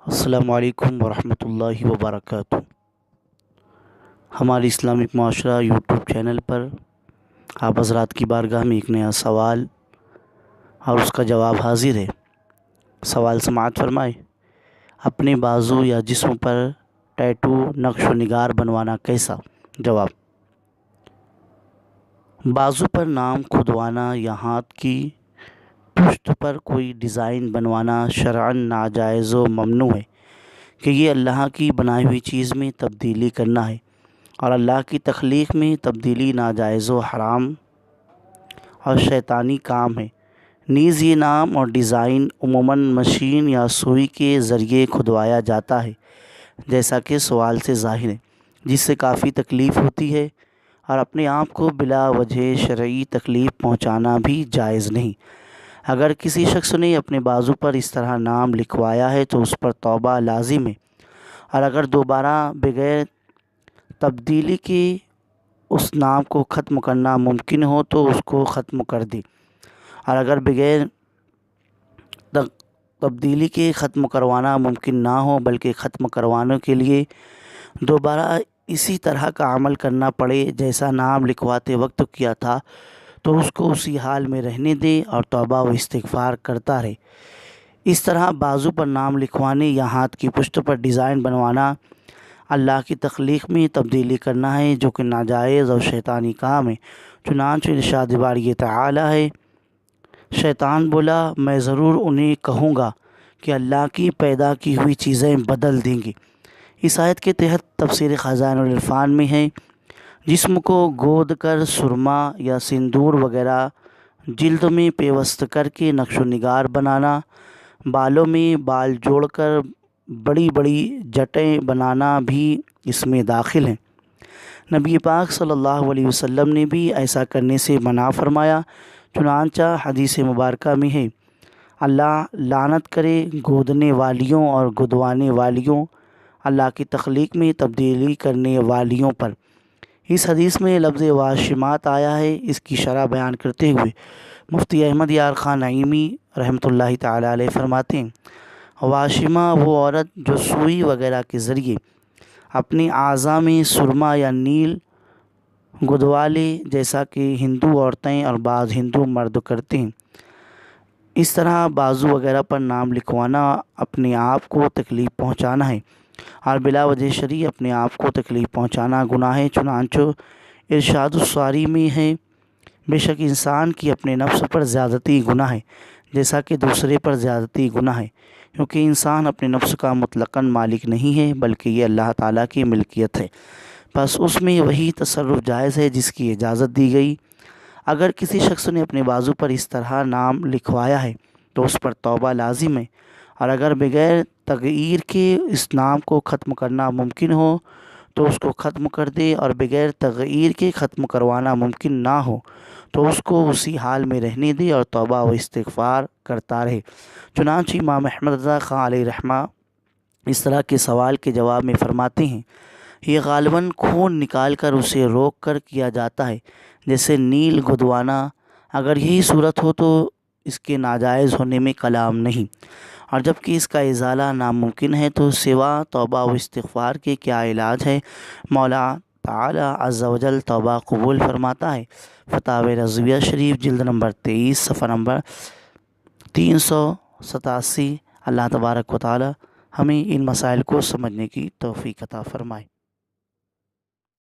السلام علیکم ورحمۃ اللہ وبرکاتہ۔ ہمارے اسلامک معاشرہ یوٹیوب چینل پر آپ حضرات کی بارگاہ میں ایک نیا سوال اور اس کا جواب حاضر ہے۔ سوال سماعت فرمائے۔ اپنے بازو یا جسم پر ٹیٹو نقش و نگار بنوانا کیسا؟ جواب: بازو پر نام کھدوانا یا ہاتھ کی پشت پر کوئی ڈیزائن بنوانا شرعاً ناجائز و ممنوع ہے، کہ یہ اللہ کی بنائی ہوئی چیز میں تبدیلی کرنا ہے، اور اللہ کی تخلیق میں تبدیلی ناجائز و حرام اور شیطانی کام ہے۔ نیز یہ نام اور ڈیزائن عموماً مشین یا سوئی کے ذریعے کھدوایا جاتا ہے، جیسا کہ سوال سے ظاہر ہے، جس سے کافی تکلیف ہوتی ہے، اور اپنے آپ کو بلا وجہ شرعی تکلیف پہنچانا بھی جائز نہیں۔ اگر کسی شخص نے اپنے بازو پر اس طرح نام لکھوایا ہے تو اس پر توبہ لازم ہے، اور اگر دوبارہ بغیر تبدیلی کے اس نام کو ختم کرنا ممکن ہو تو اس کو ختم کر دے، اور اگر بغیر تبدیلی کے ختم کروانا ممکن نہ ہو بلکہ ختم کروانے کے لیے دوبارہ اسی طرح کا عمل کرنا پڑے جیسا نام لکھواتے وقت کیا تھا، تو اس کو اسی حال میں رہنے دے اور توبہ و استغفار کرتا رہے۔ اس طرح بازو پر نام لکھوانے یا ہاتھ کی پشت پر ڈیزائن بنوانا اللہ کی تخلیق میں تبدیلی کرنا ہے، جو کہ ناجائز اور شیطانی کام ہے۔ چنانچہ ارشاد باری تعالی ہے، شیطان بولا میں ضرور انہیں کہوں گا کہ اللہ کی پیدا کی ہوئی چیزیں بدل دیں گے۔ اس آیت کے تحت تفسیر خزائن العرفان میں ہے، جسم کو گود کر سرما یا سندور وغیرہ جلد میں پیوست کر کے نقش و نگار بنانا، بالوں میں بال جوڑ کر بڑی بڑی جٹیں بنانا بھی اس میں داخل ہیں۔ نبی پاک صلی اللہ علیہ وسلم نے بھی ایسا کرنے سے منع فرمایا۔ چنانچہ حدیث مبارکہ میں ہے، اللہ لعنت کرے گودنے والیوں اور گدوانے والیوں، اللہ کی تخلیق میں تبدیلی کرنے والیوں پر۔ اس حدیث میں لفظ واشمات آیا ہے۔ اس کی شرح بیان کرتے ہوئے مفتی احمد یار خان نعیمی رحمۃ اللہ تعالی علیہ فرماتے ہیں، واشمہ وہ عورت جو سوئی وغیرہ کے ذریعے اپنے اعضاء میں سرما یا نیل گدوا لے، جیسا کہ ہندو عورتیں اور بعض ہندو مرد کرتے ہیں۔ اس طرح بازو وغیرہ پر نام لکھوانا اپنے آپ کو تکلیف پہنچانا ہے، اور بلا وجہ شرعی اپنے آپ کو تکلیف پہنچانا گناہ ہے۔ چنانچہ ارشاد الصاری میں ہے، بے شک انسان کی اپنے نفس پر زیادتی گناہ ہے، جیسا کہ دوسرے پر زیادتی گناہ ہے، کیونکہ انسان اپنے نفس کا مطلقاً مالک نہیں ہے بلکہ یہ اللہ تعالیٰ کی ملکیت ہے، بس اس میں وہی تصرف جائز ہے جس کی اجازت دی گئی۔ اگر کسی شخص نے اپنے بازو پر اس طرح نام لکھوایا ہے تو اس پر توبہ لازم ہے، اور اگر بغیر تغییر کے اس نام کو ختم کرنا ممکن ہو تو اس کو ختم کر دے، اور بغیر تغییر کے ختم کروانا ممکن نہ ہو تو اس کو اسی حال میں رہنے دے اور توبہ و استغفار کرتا رہے۔ چنانچہ امام احمد رضا خان علیہ رحمہ اس طرح کے سوال کے جواب میں فرماتے ہیں، یہ غالباً خون نکال کر اسے روک کر کیا جاتا ہے، جیسے نیل گدوانا۔ اگر یہی صورت ہو تو اس کے ناجائز ہونے میں کلام نہیں، اور جبکہ اس کا ازالہ ناممکن ہے تو سوا توبہ و استغفار کے کیا علاج ہے؟ مولا تعالی عز و جل توبہ قبول فرماتا ہے۔ فتاوی رضویہ شریف جلد نمبر 23 صفحہ نمبر 387۔ اللہ تبارک و تعالی ہمیں ان مسائل کو سمجھنے کی توفیق عطا فرمائے۔